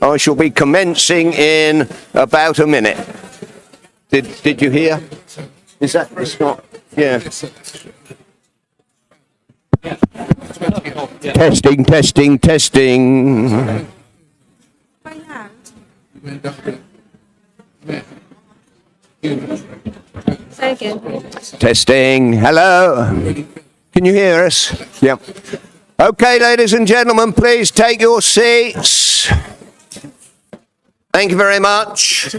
I shall be commencing in about a minute. Did you hear? Is that, it's not, yeah. Testing, testing, testing. Testing, hello. Can you hear us? Yeah. Okay, ladies and gentlemen, please take your seats. Thank you very much.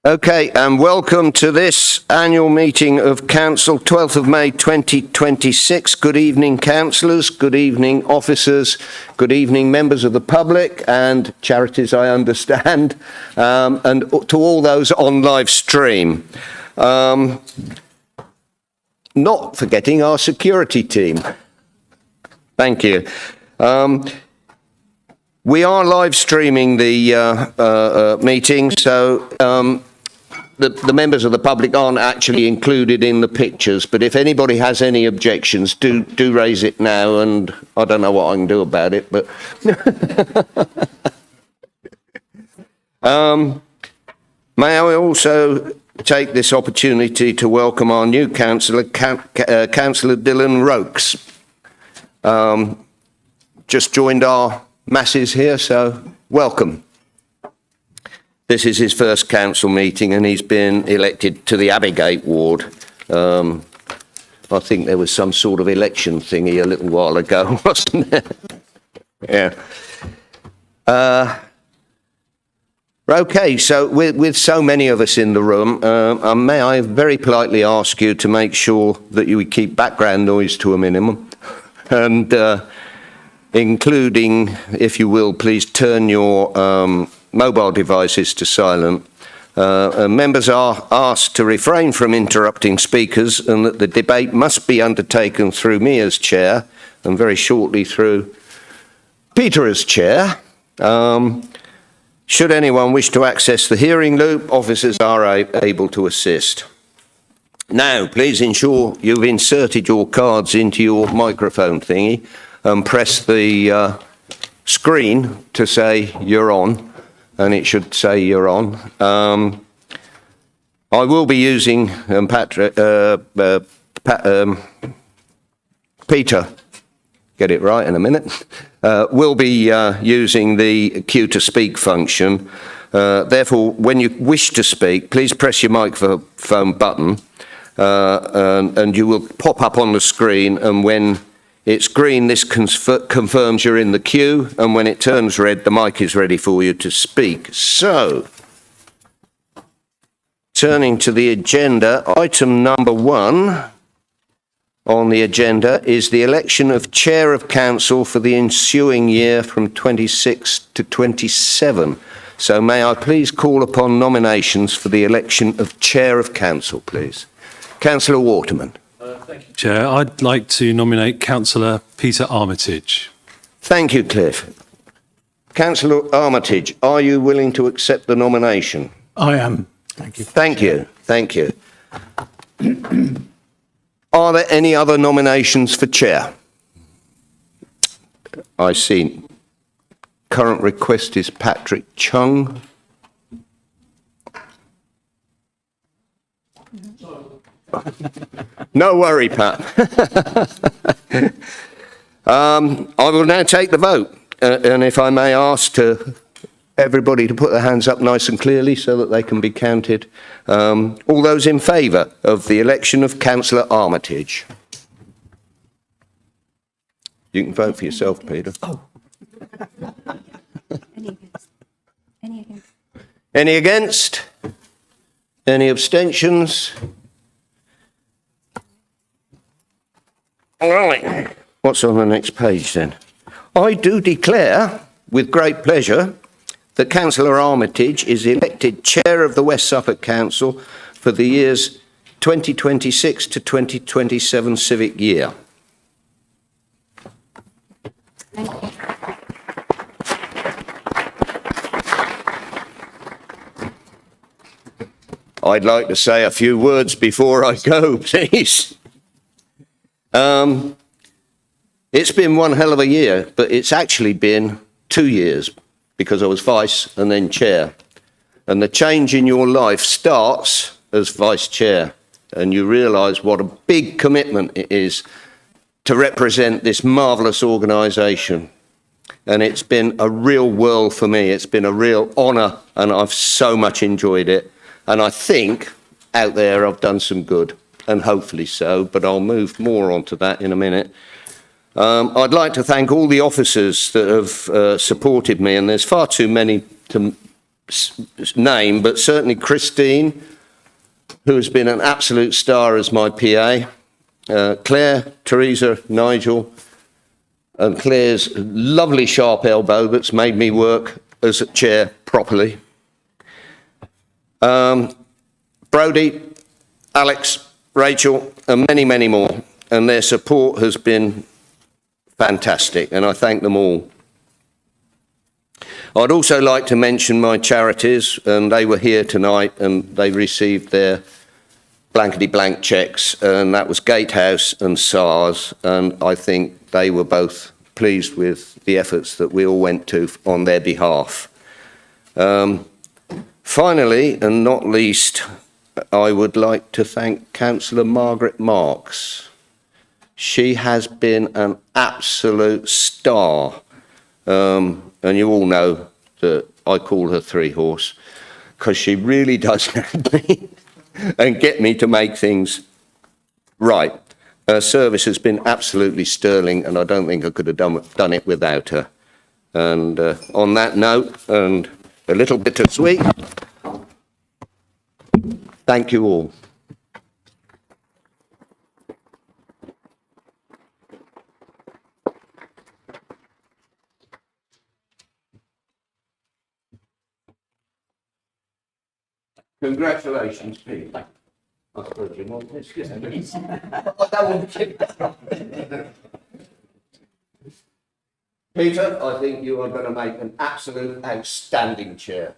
Okay, and welcome to this annual meeting of Council, 12th of May 2026. Good evening, councillors, good evening, officers, good evening, members of the public and charities, I understand, and to all those on live stream. Not forgetting our security team. Thank you. We are live streaming the meeting, so the members of the public aren't actually included in the pictures, but if anybody has any objections, do raise it now, and I don't know what I can do about it, but may I also take this opportunity to welcome our new councillor, Councillor Dylan Rokes. Just joined our masses here, so welcome. This is his first council meeting and he's been elected to the Abbeygate ward. I think there was some sort of election thingy a little while ago, wasn't there? Yeah. Okay, so with so many of us in the room, may I very politely ask you to make sure that you keep background noise to a minimum, and including, if you will, please turn your mobile devices to silent. Members are asked to refrain from interrupting speakers, and that the debate must be undertaken through me as chair, and very shortly through Peter as chair. Should anyone wish to access the hearing loop, officers are able to assist. Now, please ensure you've inserted your cards into your microphone thingy and press the screen to say you're on, and it should say you're on. I will be using Peter, get it right in a minute, will be using the cue to speak function. Therefore, when you wish to speak, please press your microphone button and you will pop up on the screen, and when it's green, this confirms you're in the queue, and when it turns red, the mic is ready for you to speak. So, turning to the agenda, item number 1 on the agenda is the election of Chair of Council for the ensuing year from 26 to 27. So may I please call upon nominations for the election of Chair of Council, please. Councillor Waterman. Thank you, Chair. I'd like to nominate Councillor Peter Armitage. Thank you, Cliff. Councillor Armitage, are you willing to accept the nomination? I am. Thank you. Thank you. Thank you. Are there any other nominations for chair? I see. Current request is Patrick Chung. No worry, Pat. I will now take the vote. And if I may ask everybody to put their hands up nice and clearly so that they can be counted. All those in favour of the election of Councillor Armitage? You can vote for yourself, Peter. Oh. Any against? Any against? Any abstentions? All right. What's on the next page then? I do declare with great pleasure that Councillor Armitage is elected Chair of the West Suffolk Council for the years 2026 to 2027 civic year. Thank you. I'd like to say a few words before I go, please. It's been one hell of a year, but it's actually been 2 years because I was vice and then chair. And the change in your life starts as vice chair, and you realise what a big commitment it is to represent this marvellous organisation. And it's been a real whirl for me. It's been a real honour, and I've so much enjoyed it. And I think out there I've done some good, and hopefully so, but I'll move more onto that in a minute. I'd like to thank all the officers that have supported me, and there's far too many to name, but certainly Christine, who has been an absolute star as my PA, Claire, Teresa, Nigel, and Claire's lovely sharp elbow that's made me work as a chair properly. Brodie, Alex, Rachel, and many, many more, and their support has been fantastic, and I thank them all. I'd also like to mention my charities, and they were here tonight, and they received their blankety-blank cheques, and that was Gatehouse and SARS, and I think they were both pleased with the efforts that we all went to on their behalf. Finally, and not least, I would like to thank Councillor Margaret Marks. She has been an absolute star. And you all know that I call her Three Horse, because she really does help me and get me to make things right. Her service has been absolutely sterling, and I don't think I could have done it without her. And on that note, and a little bittersweet, thank you all. Congratulations, Pete. I suppose you want this, Peter, I think you are going to make an absolute outstanding chair.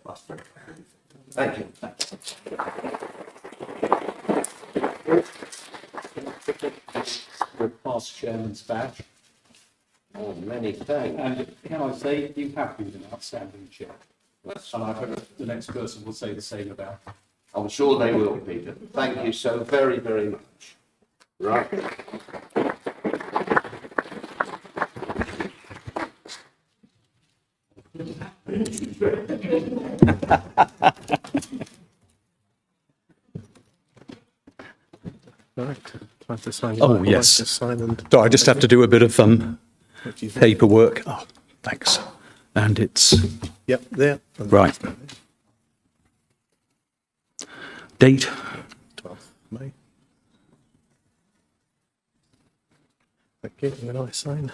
Thank you. Your past chairman's badge. Oh, many thanks. And can I say, you have been an outstanding chair. And I hope the next person will say the same about you. I'm sure they will, Peter. Thank you so very, very much. Right. Right. Time to sign. Oh, yes. Just sign and So I just have to do a bit of what do you think? paperwork. Oh, thanks. And it's Yep, there. And right. Date. 12th May. Thank you. And then I sign.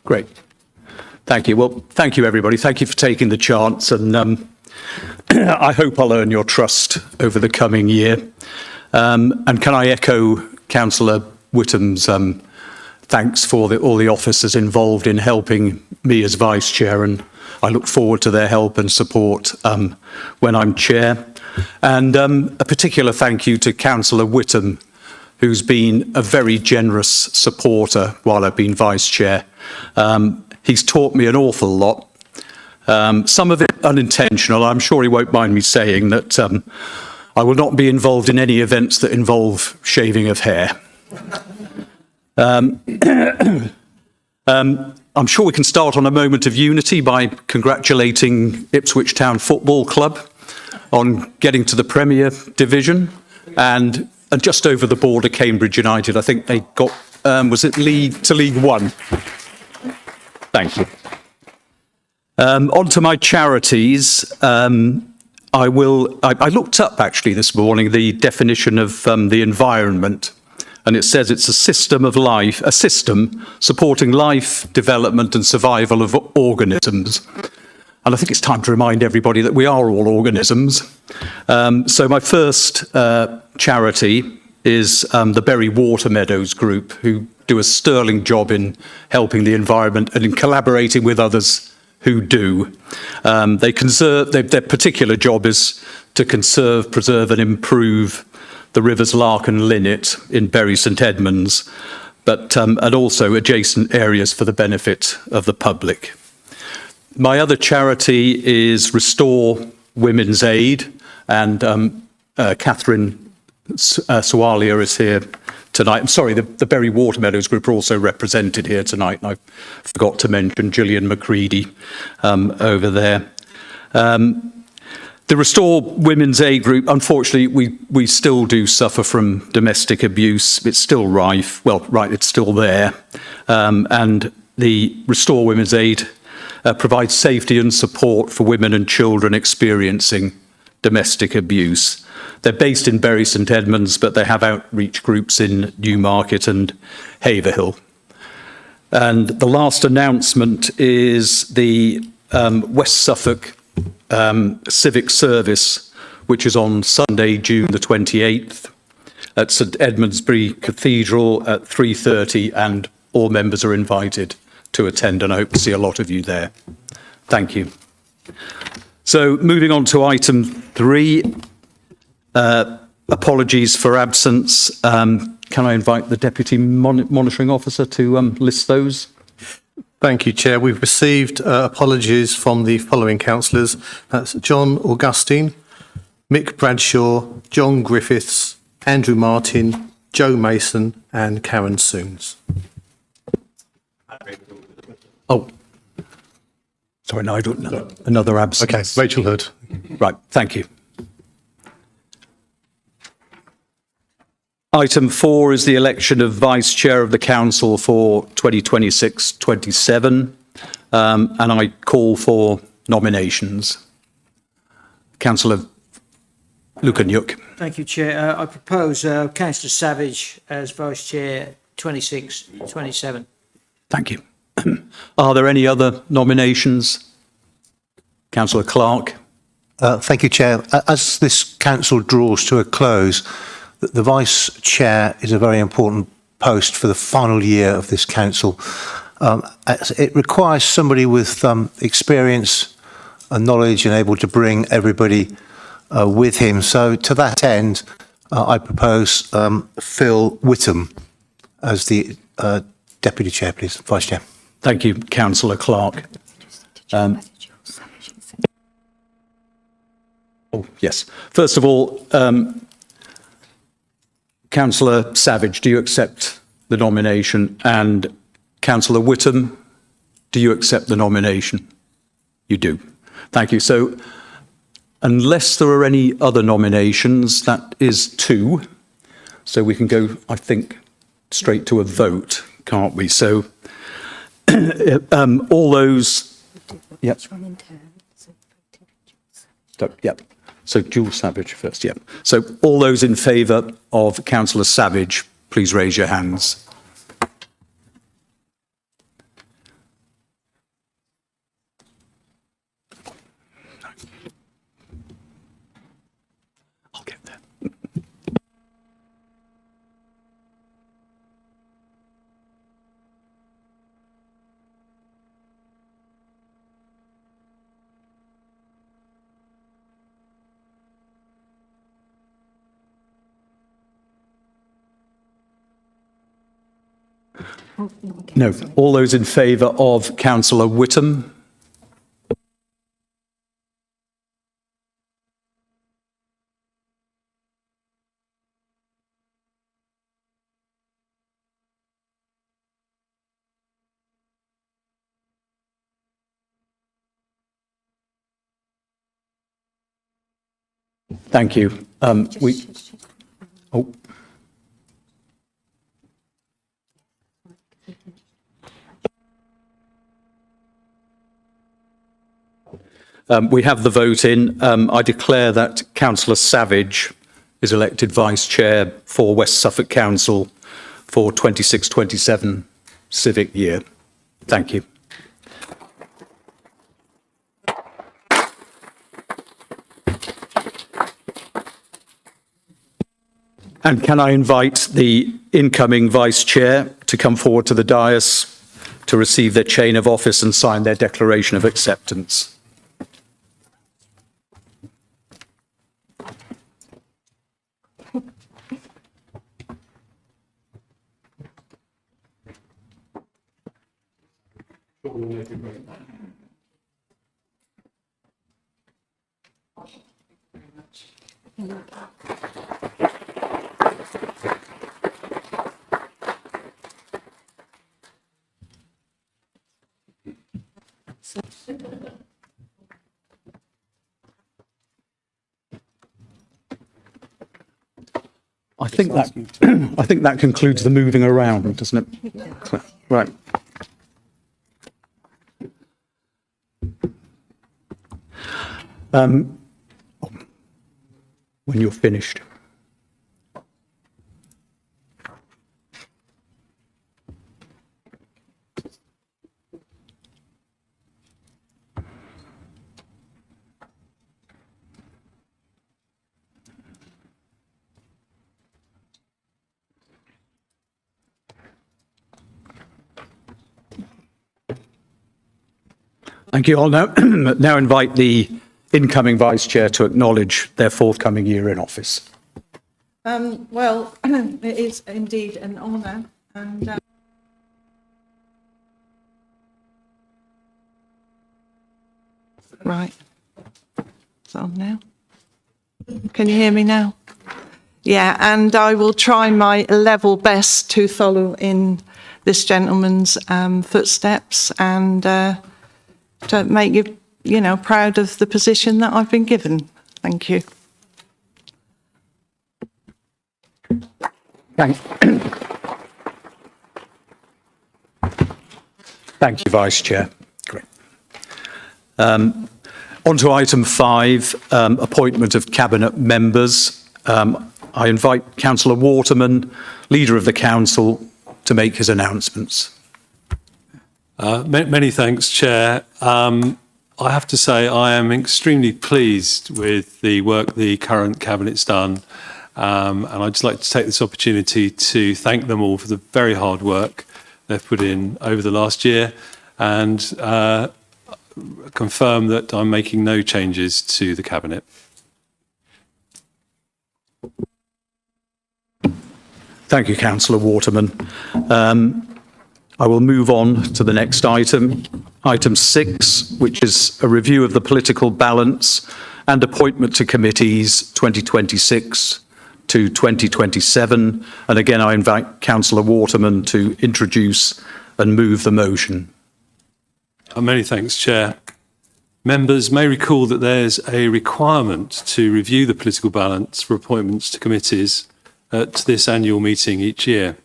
Great. Thank you. Well, thank you, everybody. Thank you for taking the chance. And I hope I'll earn your trust over the coming year. And can I echo Councillor Whittam's thanks for all the officers involved in helping me as Vice Chair. And I look forward to their help and support when I'm Chair. And a particular thank you to Councillor Whittam, who's been a very generous supporter while I've been Vice Chair. He's taught me an awful lot, some of it unintentional. I'm sure he won't mind me saying that I will not be involved in any events that involve shaving of hair. I'm sure we can start on a moment of unity by congratulating Ipswich Town Football Club on getting to the Premier Division, and just over the border, Cambridge United. I think they got, was it League One? Thank you. On to my charities. I looked up actually this morning the definition of the environment, and it says it's a system supporting life, development and survival of organisms. And I think it's time to remind everybody that we are all organisms. So my first charity is the Bury Water Meadows Group, who do a sterling job in helping the environment and in collaborating with others who do. Their particular job is to conserve, preserve and improve the rivers Lark and Linnet in Bury St Edmunds, but and also adjacent areas for the benefit of the public. My other charity is Restore Women's Aid, and Catherine Sualia is here tonight. I'm sorry, the Bury Water Meadows Group are also represented here tonight, and I forgot to mention Gillian McCready over there. The Restore Women's Aid Group, unfortunately, we still do suffer from domestic abuse. It's still rife. Well, right, it's still there. And the Restore Women's Aid provides safety and support for women and children experiencing domestic abuse. They're based in Bury St Edmunds, but they have outreach groups in Newmarket and Haverhill. And the last announcement is the West Suffolk civic service, which is on Sunday, June the 28th at St Edmundsbury Cathedral at 3:30, and all members are invited to attend, and I hope to see a lot of you there. Thank you. So moving on to item 3, apologies for absence. Can I invite the Deputy Monitoring Officer to list those? Thank you, Chair. We've received apologies from the following councillors. That's John Augustine, Mick Bradshaw, John Griffiths, Andrew Martin, Joe Mason and Karen Soons. Oh, sorry, no, I don't know. Another absence. Okay, Rachel Hood. Right, thank you. Item 4 is the election of Vice Chair of the Council for 2026-27, and I call for nominations. Councillor Lukanyuk. Thank you, Chair. I propose Councillor Savage as Vice Chair 26-27. Thank you. Are there any other nominations? Councillor Clark. Thank you, Chair. As this council draws to a close, the Vice Chair is a very important post for the final year of this council. It requires somebody with experience and knowledge and able to bring everybody with him. So to that end, I propose Phil Whittam as the Deputy Chair, please. Vice Chair. Thank you, Councillor Clark. Oh, yes. First of all, Councillor Savage, do you accept the nomination? And Councillor Whittam, do you accept the nomination? You do. Thank you. So unless there are any other nominations, that is 2. So we can go, I think, straight to a vote, can't we? So all those... Yep. Yep. So Jules Savage first, yeah. So all those in favour of Councillor Savage, please raise your hands. I'll get there. No. All those in favour of Councillor Whittam? Thank you. Oh. We have the vote in. I declare that Councillor Savage is elected Vice Chair for West Suffolk Council for 26-27 civic year. Thank you. And can I invite the incoming Vice Chair to come forward to the dais to receive their chain of office and sign their declaration of acceptance? I think that concludes the moving around, doesn't it? Right. When you're finished. Thank you. I'll now invite the incoming Vice Chair to acknowledge their forthcoming year in office. Well, it is indeed an honour, and right, it's on now. Can you hear me now? Yeah, and I will try my level best to follow in this gentleman's footsteps and to make you know, proud of the position that I've been given. Thank you. Thank you, Vice Chair. Great. On to item 5, appointment of Cabinet members. I invite Councillor Waterman, Leader of the Council, to make his announcements. Many thanks, Chair. I have to say I am extremely pleased with the work the current Cabinet's done, and I'd just like to take this opportunity to thank them all for the very hard work they've put in over the last year, and confirm that I'm making no changes to the Cabinet. Thank you, Councillor Waterman. I will move on to the next item, item 6, which is a review of the political balance and appointment to committees 2026 to 2027. And again, I invite Councillor Waterman to introduce and move the motion. Many thanks, Chair. Members may recall that there's a requirement to review the political balance for appointments to committees at this annual meeting each year.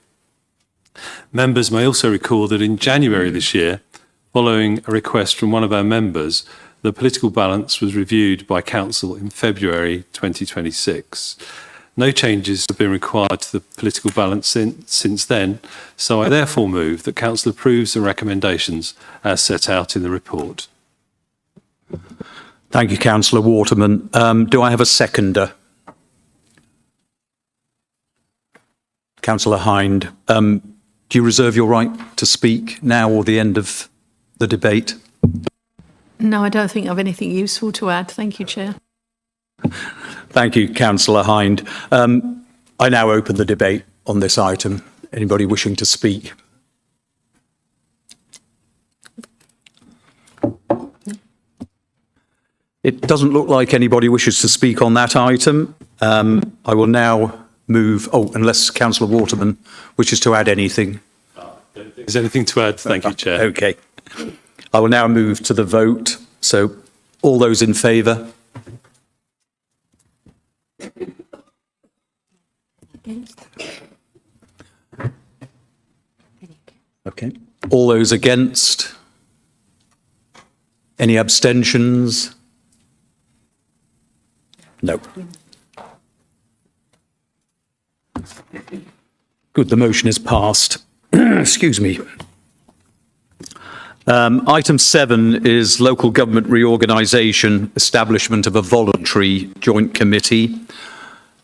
Members may also recall that in January this year, following a request from one of our members, the political balance was reviewed by Council in February 2026. No changes have been required to the political balance since then, so I therefore move that Council approves the recommendations as set out in the report. Thank you, Councillor Waterman. Do I have a seconder? Councillor Hind. Do you reserve your right to speak now or the end of the debate? No, I don't think I have anything useful to add. Thank you, Chair. Thank you, Councillor Hind. I now open the debate on this item. Anybody wishing to speak? It doesn't look like anybody wishes to speak on that item. I will now move, unless Councillor Waterman wishes to add anything. Is there anything to add? Thank you, Chair. Okay. I will now move to the vote. So all those in favour? Okay. All those against? Any abstentions? No. Good, the motion is passed. Excuse me. Item 7 is local government reorganisation, establishment of a voluntary joint committee.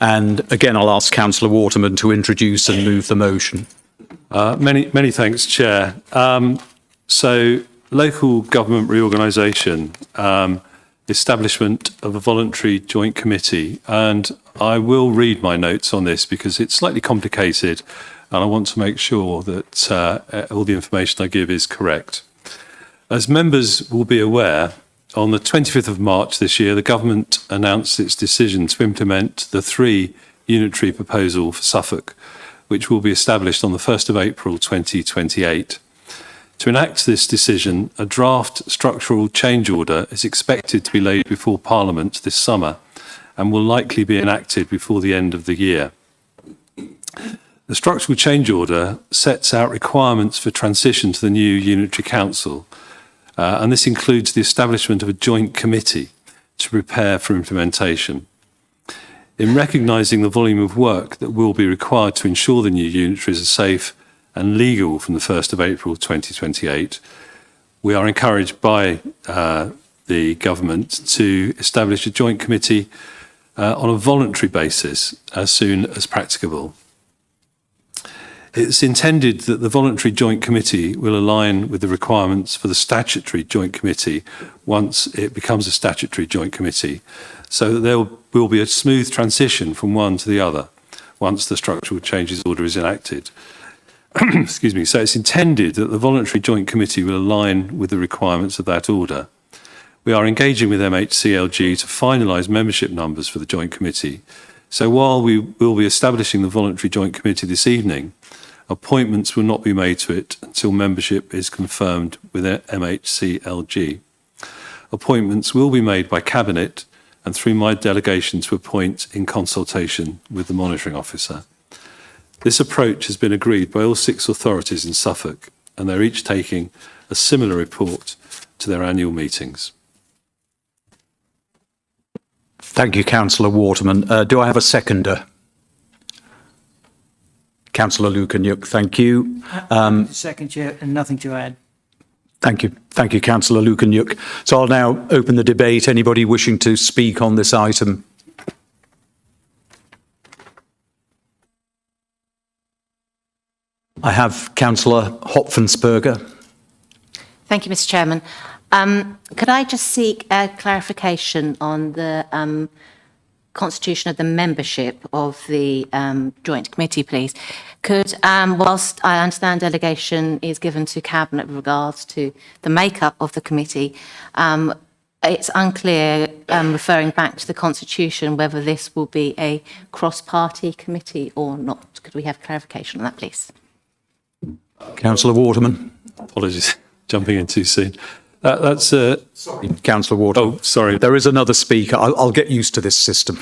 And again, I'll ask Councillor Waterman to introduce and move the motion. Many thanks, Chair. So, local government reorganisation, establishment of a voluntary joint committee, and I will read my notes on this because it's slightly complicated and I want to make sure that all the information I give is correct. As members will be aware, on the 25th of March this year, the government announced its decision to implement the 3 unitary proposal for Suffolk, which will be established on the 1st of April 2028. To enact this decision, a draft structural change order is expected to be laid before Parliament this summer and will likely be enacted before the end of the year. The structural change order sets out requirements for transition to the new unitary council, and this includes the establishment of a joint committee to prepare for implementation. In recognising the volume of work that will be required to ensure the new unitaries are safe and legal from the 1st of April 2028, we are encouraged by the government to establish a joint committee on a voluntary basis as soon as practicable. It's intended that the voluntary joint committee will align with the requirements for the statutory joint committee once it becomes a statutory joint committee, so that there will be a smooth transition from one to the other once the structural changes order is enacted. Excuse me. So it's intended that the voluntary joint committee will align with the requirements of that order. We are engaging with MHCLG to finalise membership numbers for the joint committee. So while we will be establishing the voluntary joint committee this evening, appointments will not be made to it until membership is confirmed with MHCLG. Appointments will be made by Cabinet and through my delegation to appoint in consultation with the monitoring officer. This approach has been agreed by all 6 authorities in Suffolk, and they're each taking a similar report to their annual meetings. Thank you, Councillor Waterman. Do I have a seconder? Councillor Lukanyuk, thank you. Second, Chair, and nothing to add. Thank you. Thank you, Councillor Lukanyuk. So I'll now open the debate. Anybody wishing to speak on this item? I have Councillor Hopfensperger. Thank you, Mr. Chairman. Could I just seek a clarification on the constitution of the membership of the joint committee, please? Could, whilst I understand delegation is given to Cabinet with regards to the makeup of the committee, it's unclear, referring back to the constitution, whether this will be a cross-party committee or not. Could we have clarification on that, please? Councillor Waterman. Apologies, jumping in too soon. That's Sorry, Councillor Waterman. Oh, sorry. There is another speaker. I'll get used to this system.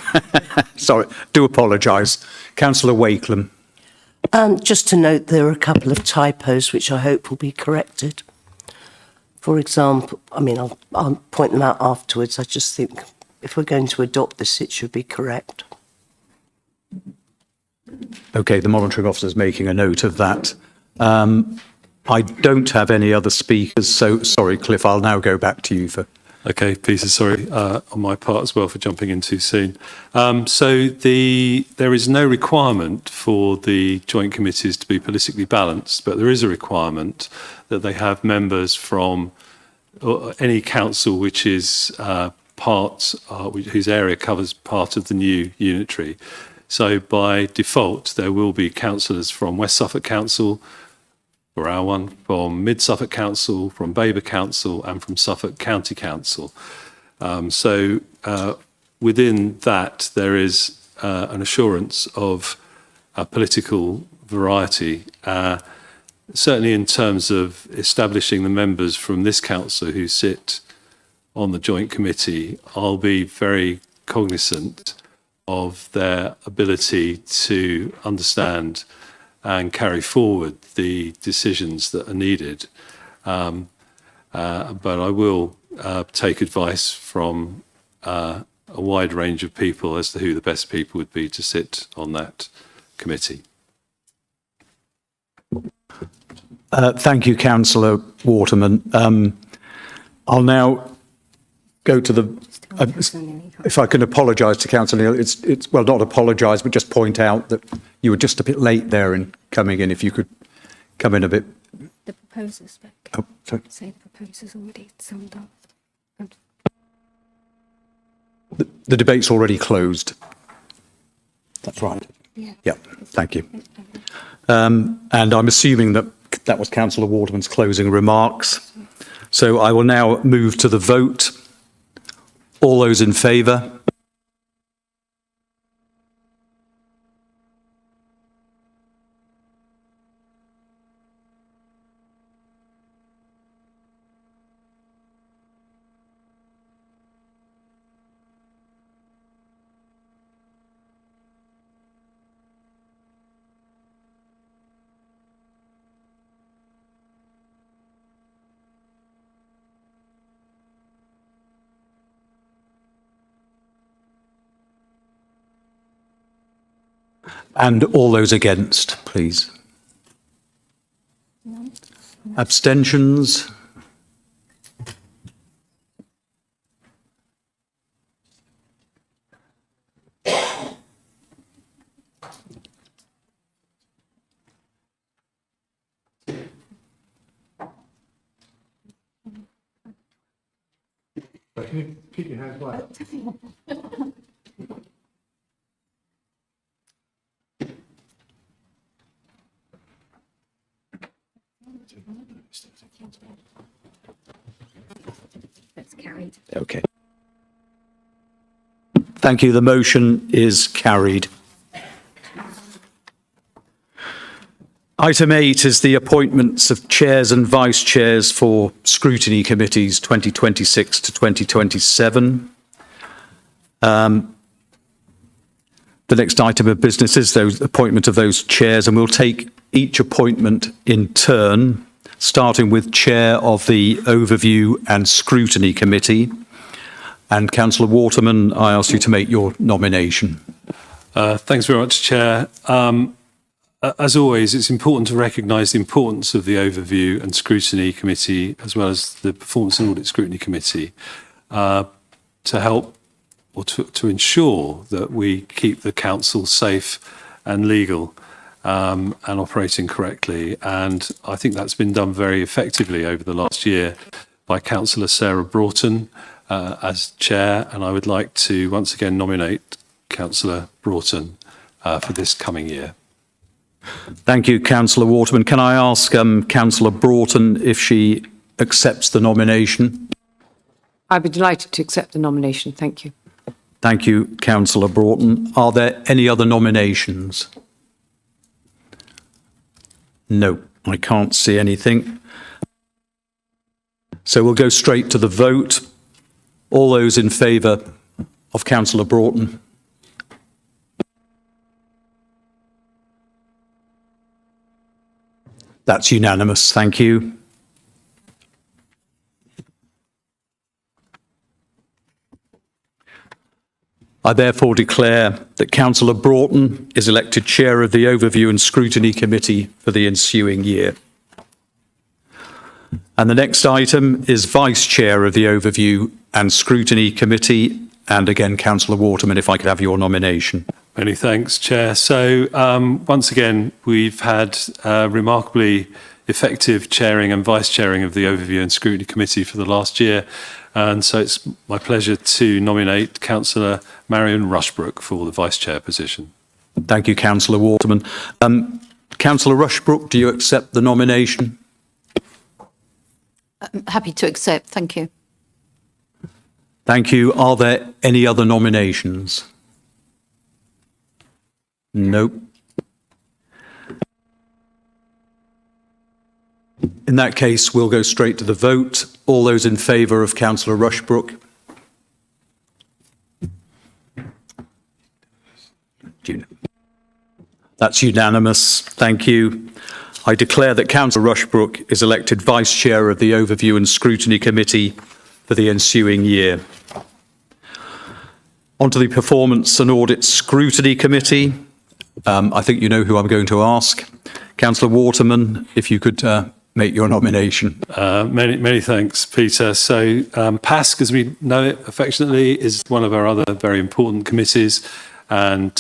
Sorry, do apologise. Councillor Wakelam. Just to note, there are a couple of typos which I hope will be corrected. For example, I mean, I'll point them out afterwards. I just think if we're going to adopt this, it should be correct. OK, the monitoring officer is making a note of that. I don't have any other speakers, so sorry, Cliff, I'll now go back to you for... Okay, Peter, sorry on my part as well for jumping in too soon. There is no requirement for the joint committees to be politically balanced, but there is a requirement that they have members from any council which is whose area covers part of the new unitary. So by default, there will be councillors from West Suffolk Council, for our one, from Mid Suffolk Council, from Baber Council and from Suffolk County Council. Within that, there is an assurance of political variety, certainly in terms of establishing the members from this council who sit on the joint committee. I'll be very cognizant of their ability to understand and carry forward the decisions that are needed. But I will take advice from a wide range of people as to who the best people would be to sit on that committee. Thank you, Councillor Waterman. I'll now go to if I can apologise to Councillor Neil, it's well, not apologise, but just point out that you were just a bit late there in coming in. If you could come in a bit. The proposer's back. Oh, sorry. Say the proposer's already summed up. The debate's already closed. That's right. Yeah. Yeah, thank you. And I'm assuming that was Councillor Waterman's closing remarks. So I will now move to the vote. All those in favour? And all those against, please. Abstentions? Keep your hands wide. That's carried. Okay. Thank you. The motion is carried. Item 8 is the appointments of chairs and vice chairs for scrutiny committees 2026 to 2027. The next item of business is the appointment of those chairs, and we'll take each appointment in turn, starting with chair of the Overview and Scrutiny Committee. And Councillor Waterman, I ask you to make your nomination. Thanks very much, Chair. As always, it's important to recognise the importance of the Overview and Scrutiny Committee, as well as the Performance and Audit Scrutiny Committee, to help or to ensure that we keep the council safe and legal and operating correctly. And I think that's been done very effectively over the last year by Councillor Sarah Broughton as chair. And I would like to once again nominate Councillor Broughton for this coming year. Thank you, Councillor Waterman. Can I ask Councillor Broughton if she accepts the nomination? I'd be delighted to accept the nomination. Thank you. Thank you, Councillor Broughton. Are there any other nominations? No, I can't see anything. So we'll go straight to the vote. All those in favour of Councillor Broughton? That's unanimous. Thank you. I therefore declare that Councillor Broughton is elected Chair of the Overview and Scrutiny Committee for the ensuing year. And the next item is Vice Chair of the Overview and Scrutiny Committee. And again, Councillor Waterman, if I could have your nomination. Many thanks, Chair. So once again, we've had remarkably effective chairing and vice chairing of the Overview and Scrutiny Committee for the last year. And so it's my pleasure to nominate Councillor Marion Rushbrook for the vice chair position. Thank you, Councillor Waterman. Councillor Rushbrook, do you accept the nomination? I'm happy to accept. Thank you. Thank you. Are there any other nominations? Nope. In that case, we'll go straight to the vote. All those in favour of Councillor Rushbrook? That's unanimous. Thank you. I declare that Councillor Rushbrook is elected Vice Chair of the Overview and Scrutiny Committee for the ensuing year. On to the Performance and Audit Scrutiny Committee. I think you know who I'm going to ask. Councillor Waterman, if you could make your nomination. Many thanks, Peter. So PASC, as we know it affectionately, is one of our other very important committees and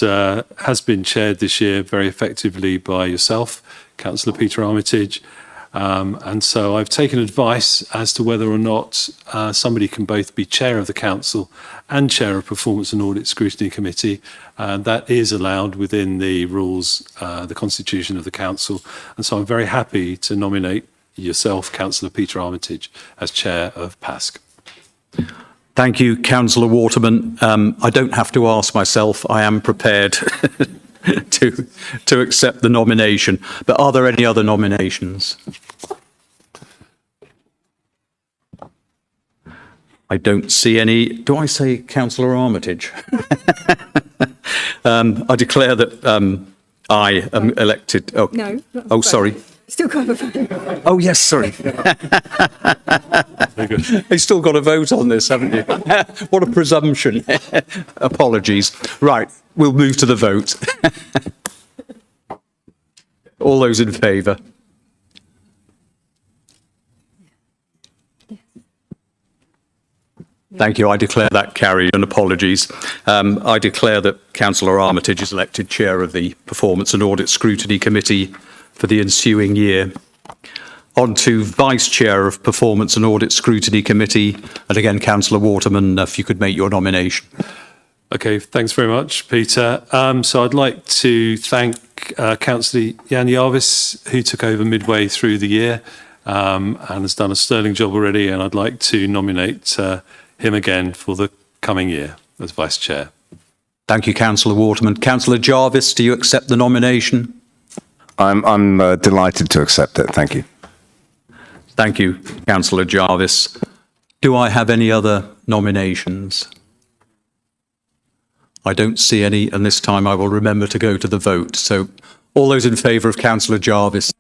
has been chaired this year very effectively by yourself, Councillor Peter Armitage. And so I've taken advice as to whether or not somebody can both be chair of the council and chair of Performance and Audit Scrutiny Committee. That is allowed within the rules, the constitution of the council. And so I'm very happy to nominate yourself, Councillor Peter Armitage, as chair of PASC. Thank you, Councillor Waterman. I don't have to ask myself. I am prepared to accept the nomination. But are there any other nominations? I don't see any. Do I say Councillor Armitage? I declare that I am elected. Oh, No. Oh, sorry. Still got a vote. Oh, yes, sorry. Very good. You've still got to vote on this, haven't you? What a presumption. Apologies. Right, we'll move to the vote. All those in favour? Thank you. I declare that carried, and apologies. I declare that Councillor Armitage is elected chair of the Performance and Audit Scrutiny Committee for the ensuing year. On to Vice Chair of Performance and Audit Scrutiny Committee, and again, Councillor Waterman, if you could make your nomination. Okay, thanks very much, Peter. So I'd like to thank Councillor Jan Jarvis, who took over midway through the year and has done a sterling job already, and I'd like to nominate him again for the coming year as Vice Chair. Thank you, Councillor Waterman. Councillor Jarvis, do you accept the nomination? I'm delighted to accept it. Thank you. Thank you, Councillor Jarvis. Do I have any other nominations? I don't see any, and this time I will remember to go to the vote. So all those in favour of Councillor Jarvis?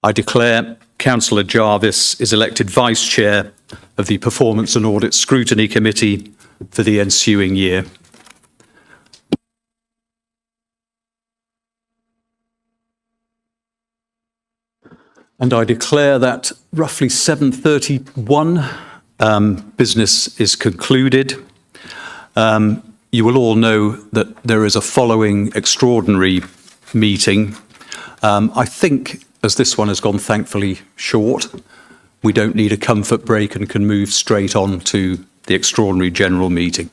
I declare Councillor Jarvis is elected Vice Chair of the Performance and Audit Scrutiny Committee for the ensuing year. And I declare that roughly 7:31 business is concluded. You will all know that there is a following extraordinary meeting. I think, as this one has gone thankfully short, we don't need a comfort break and can move straight on to the extraordinary general meeting.